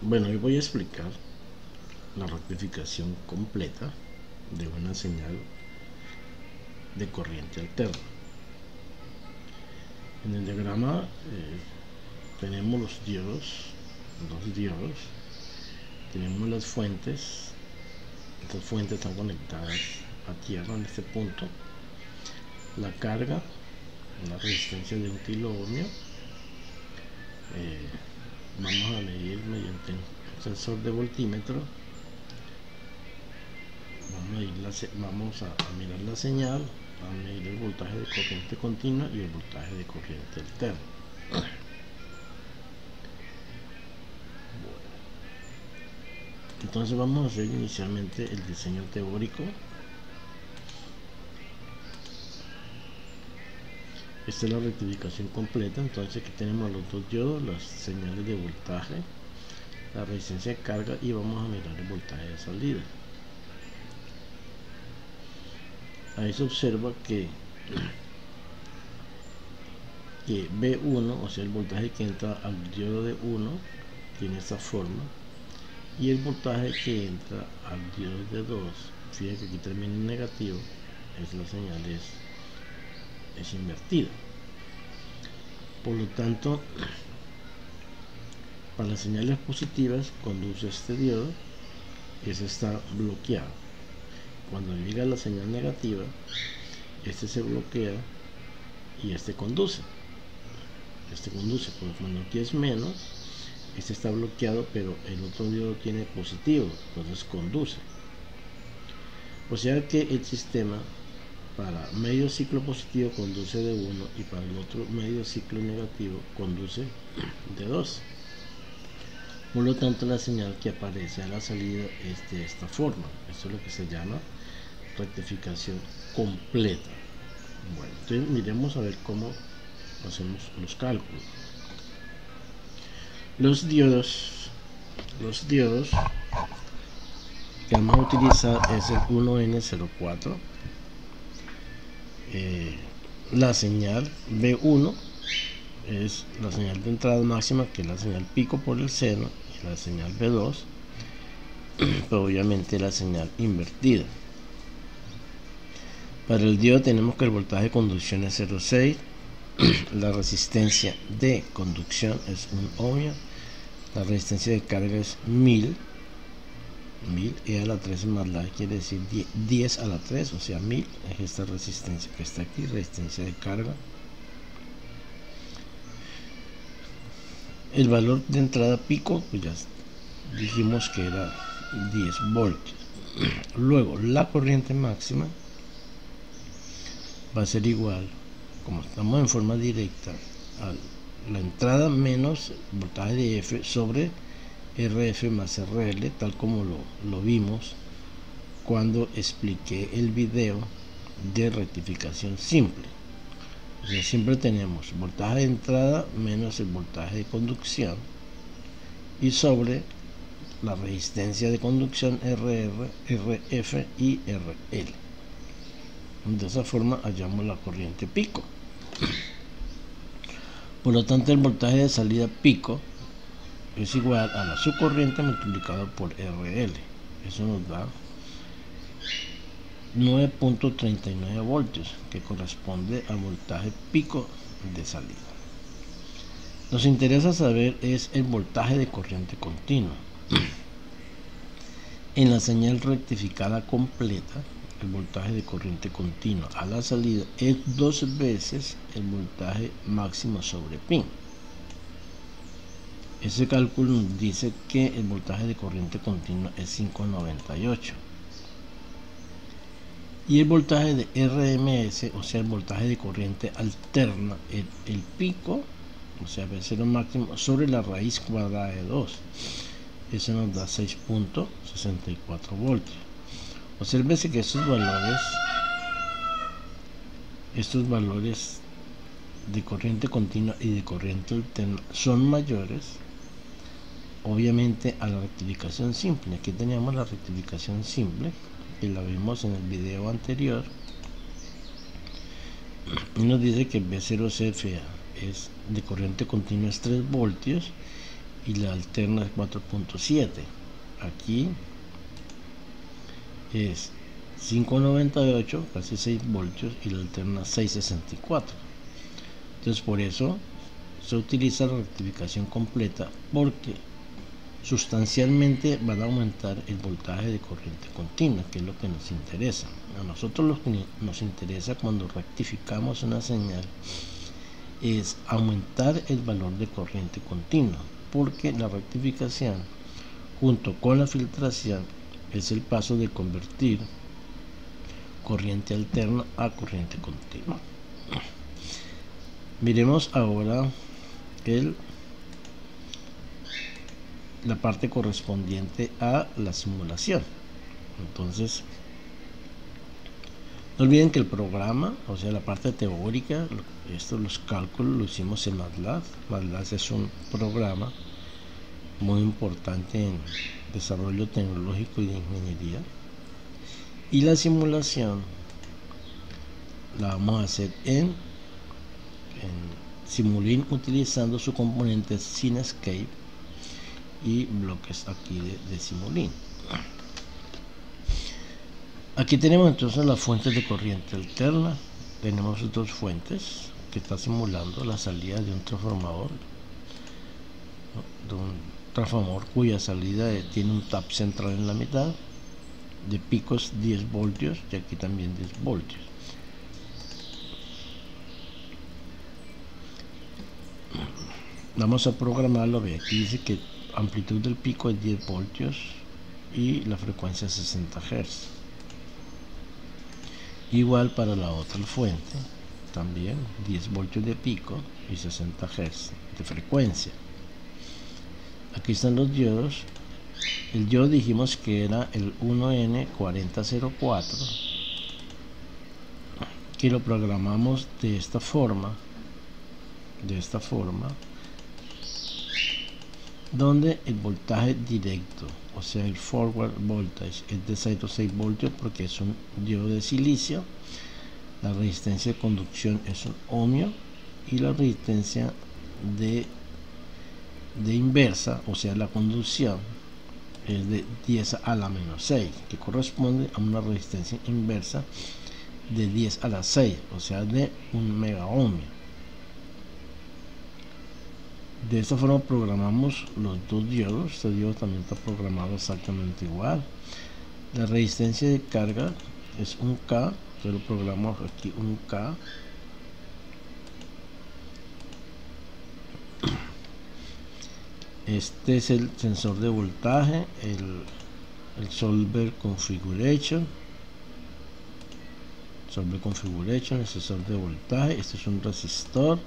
Bueno, hoy voy a explicar la rectificación completa de una señal de corriente alterna. En el diagrama tenemos los diodos, tenemos las fuentes. Estas fuentes están conectadas a tierra en este punto. La carga, una resistencia de 1 kilo ohmio. Vamos a medir mediante un sensor de voltímetro. Vamos a mirar la señal, a medir el voltaje de corriente continua y el voltaje de corriente alterna. Entonces vamos a hacer inicialmente el diseño teórico. Esta es la rectificación completa. Entonces aquí tenemos los dos diodos, las señales de voltaje, la resistencia de carga, y vamos a mirar el voltaje de salida. Ahí se observa que B1, o sea el voltaje que entra al diodo de 1, tiene esta forma, y el voltaje que entra al diodo de 2, fíjense que aquí termina en negativo, la señal es invertida. Por lo tanto, para las señales positivas conduce este diodo, ese está bloqueado. Cuando llega la señal negativa, este se bloquea y este conduce. Porque cuando aquí es menos, este está bloqueado, pero el otro diodo tiene positivo, entonces conduce. O sea que el sistema para medio ciclo positivo conduce de 1 y para el otro medio ciclo negativo conduce de 2. Por lo tanto, la señal que aparece a la salida es de esta forma. Esto es lo que se llama rectificación completa. Bueno, entonces miremos a ver cómo hacemos los cálculos. Los diodos que vamos a utilizar es el 1N04. La señal B1 es la señal de entrada máxima, que es la señal pico por el seno, y la señal B2, pero obviamente la señal invertida. Para el diodo tenemos que el voltaje de conducción es 0,6, la resistencia de conducción es 1 ohmio, la resistencia de carga es 1000, E a la 3 más la quiere decir 10 a la 3, o sea 1000 es esta resistencia que está aquí, resistencia de carga. El valor de entrada pico, pues ya dijimos que era 10 voltios. Luego la corriente máxima va a ser igual, como estamos en forma directa, a la entrada menos voltaje de F sobre RF más RL, tal como lo vimos cuando expliqué el video de rectificación simple. O sea, siempre tenemos voltaje de entrada menos el voltaje de conducción y sobre la resistencia de conducción RR, RF y RL. De esa forma hallamos la corriente pico. Por lo tanto, el voltaje de salida pico es igual a la subcorriente multiplicado por RL. Eso nos da 9.39 voltios, que corresponde al voltaje pico de salida. Nos interesa saber es el voltaje de corriente continua. En la señal rectificada completa, el voltaje de corriente continua a la salida es 2 veces el voltaje máximo sobre pi. Ese cálculo nos dice que el voltaje de corriente continua es 598. Y el voltaje de RMS, o sea el voltaje de corriente alterna, el pico, o sea V0 máximo, sobre la raíz cuadrada de 2. Eso nos da 6.64 voltios. Obsérvese que estos valores de corriente continua y de corriente alterna son mayores, obviamente, a la rectificación simple. Aquí teníamos la rectificación simple, que la vimos en el video anterior, y nos dice que B0 CFA es de corriente continua es 3 voltios y la alterna es 4.7. Aquí es 5.98, casi 6 voltios, y la alterna 6.64. Entonces por eso se utiliza la rectificación completa, porque sustancialmente van a aumentar el voltaje de corriente continua, que es lo que nos interesa. A nosotros lo que nos interesa cuando rectificamos una señal es aumentar el valor de corriente continua, porque la rectificación junto con la filtración es el paso de convertir corriente alterna a corriente continua. Miremos ahora la parte correspondiente a la simulación. Entonces, no olviden que el programa, o sea, la parte teórica, los cálculos lo hicimos en MATLAB. MATLAB es un programa muy importante en desarrollo tecnológico y de ingeniería. Y la simulación la vamos a hacer en Simulink, utilizando su componente Cinescape y bloques aquí de Simulink. Aquí tenemos entonces las fuentes de corriente alterna. Tenemos dos fuentes que está simulando la salida de un transformador, cuya salida tiene un tap central en la mitad, de picos 10 voltios y aquí también 10 voltios. Vamos a programarlo. Aquí dice que amplitud del pico es 10 voltios y la frecuencia es 60 Hz. Igual para la otra fuente, también 10 voltios de pico y 60 Hz de frecuencia. Aquí están los diodos. El diodo dijimos que era el 1N4004, que lo programamos de esta forma, donde el voltaje directo, o sea el forward voltage, es de 0.6 voltios porque es un diodo de silicio. La resistencia de conducción es un ohmio y la resistencia de inversa, o sea la conducción, es de 10 a la menos 6, que corresponde a una resistencia inversa de 10 a la 6, o sea de 1 mega ohmio. De esta forma programamos los dos diodos. Este diodo también está programado exactamente igual. La resistencia de carga es 1K, yo lo programamos aquí 1K. Este es el sensor de voltaje, el solver configuration, el sensor de voltaje. Este es un resistor,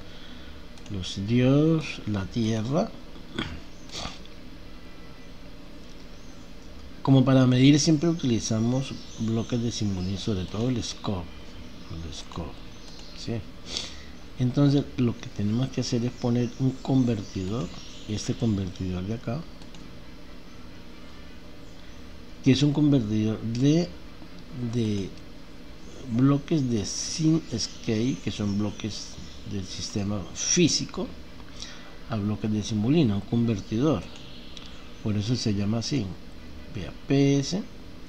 los diodos, la tierra. Como para medir siempre utilizamos bloques de Simulink, sobre todo el scope, ¿sí? Entonces lo que tenemos que hacer es poner un convertidor, este convertidor de acá, que es un convertidor de bloques de Cinescape, que son bloques del sistema físico, a bloques de Simulink, un convertidor. Por eso se llama así. Vea, PS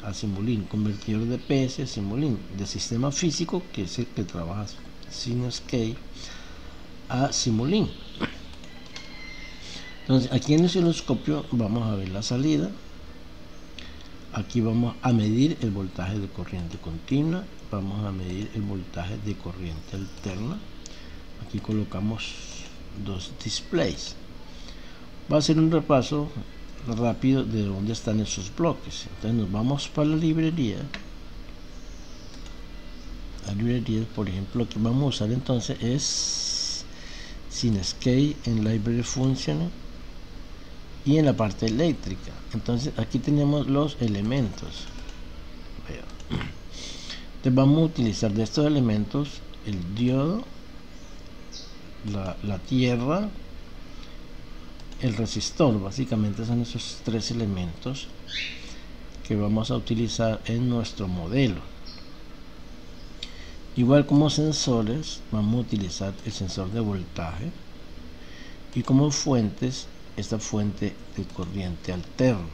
a Simulink, convertidor de PS a Simulink, de sistema físico, que es el que trabaja Cinescape, a Simulink. Entonces aquí en el osciloscopio vamos a ver la salida. Aquí vamos a medir el voltaje de corriente continua, vamos a medir el voltaje de corriente alterna. Aquí colocamos dos displays. Va a ser un repaso rápido de dónde están esos bloques. Entonces nos vamos para la librería. Por ejemplo, lo que vamos a usar entonces es Cinescape en Library Functions y en la parte eléctrica. Entonces aquí tenemos los elementos. Entonces vamos a utilizar de estos elementos el diodo, la tierra, el resistor. Básicamente son esos tres elementos que vamos a utilizar en nuestro modelo. Igual como sensores vamos a utilizar el sensor de voltaje y como fuentes esta fuente de corriente alterna.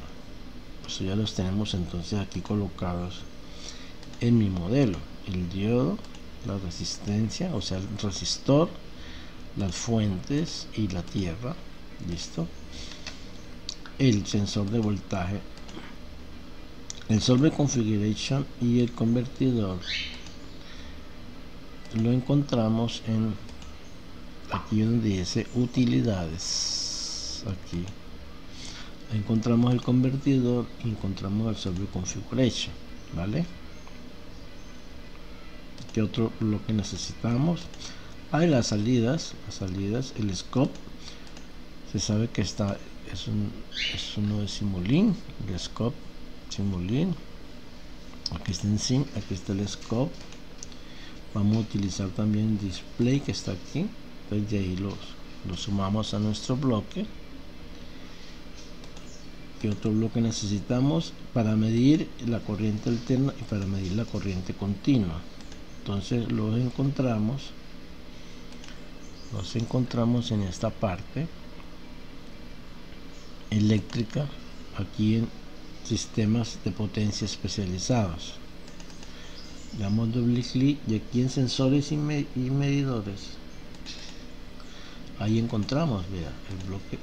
Eso ya los tenemos entonces aquí colocados en mi modelo: el diodo, la resistencia, o sea el resistor, las fuentes y la tierra. Listo. El sensor de voltaje, el solver configuration y el convertidor lo encontramos en aquí donde dice utilidades. Aquí encontramos el convertidor y encontramos el solver configuration, ¿vale? ¿Qué otro lo que necesitamos? Hay las salidas, el scope, se sabe que es uno de Simulink, el scope Simulink. Aquí está en sync, aquí está el scope. Vamos a utilizar también el display que está aquí, entonces de ahí lo sumamos a nuestro bloque. ¿Qué otro bloque necesitamos? Para medir la corriente alterna y para medir la corriente continua. Entonces los encontramos en esta parte eléctrica, aquí en sistemas de potencia especializados. Damos doble clic y aquí en sensores y medidores, ahí encontramos, vea, el bloque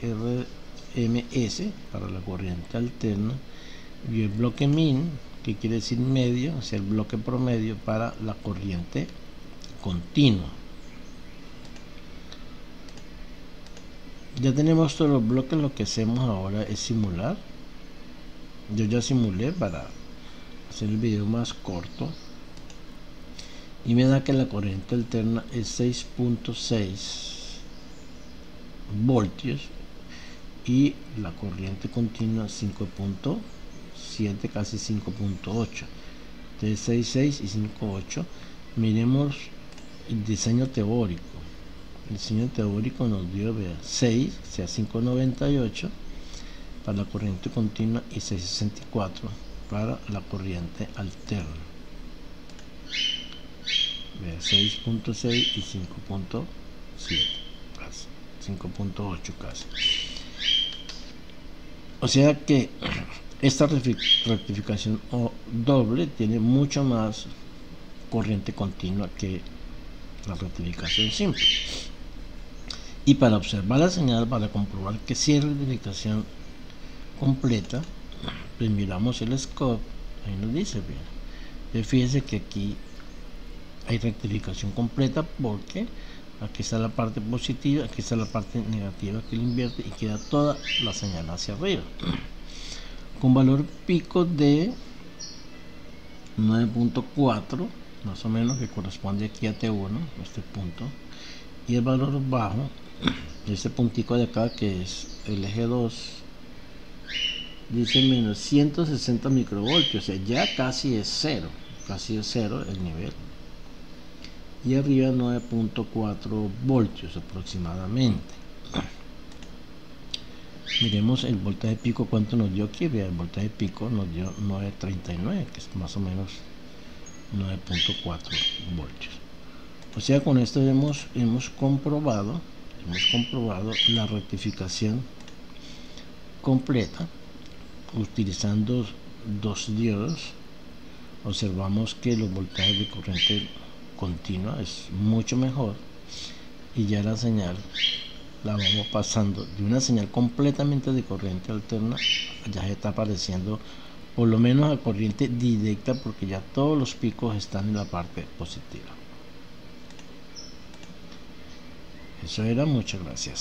RMS para la corriente alterna y el bloque min, que quiere decir medio, o sea el bloque promedio para la corriente continua. Ya tenemos todos los bloques. Lo que hacemos ahora es simular. Yo ya simulé para hacer el video más corto y me da que la corriente alterna es 6.6 voltios y la corriente continua 5.7, casi 5.8. Entonces 6.6 y 5.8. Miremos el diseño teórico. El diseño teórico nos dio, vea, 6, o sea 5.98 para la corriente continua y 6.64 para la corriente alterna. Vea, 6.6 y 5.7, casi 5.8 casi. O sea que esta rectificación doble tiene mucho más corriente continua que la rectificación simple. Y para observar la señal, para comprobar que si es rectificación completa, pues miramos el scope, ahí nos dice, bien, fíjese que aquí hay rectificación completa porque aquí está la parte positiva, aquí está la parte negativa que lo invierte y queda toda la señal hacia arriba, con valor pico de 9.4 más o menos, que corresponde aquí a T1, este punto, y el valor bajo, este puntico de acá que es el eje 2, dice menos 160 microvoltios, o sea ya casi es cero el nivel, y arriba 9.4 voltios aproximadamente. Miremos el voltaje pico, cuánto nos dio aquí. El voltaje pico nos dio 9.39, que es más o menos 9.4 voltios. O sea, con esto hemos comprobado la rectificación completa utilizando dos diodos. Observamos que los voltajes de corriente continua es mucho mejor y ya la señal la vamos pasando de una señal completamente de corriente alterna, ya se está apareciendo por lo menos a corriente directa, porque ya todos los picos están en la parte positiva. Eso era, muchas gracias.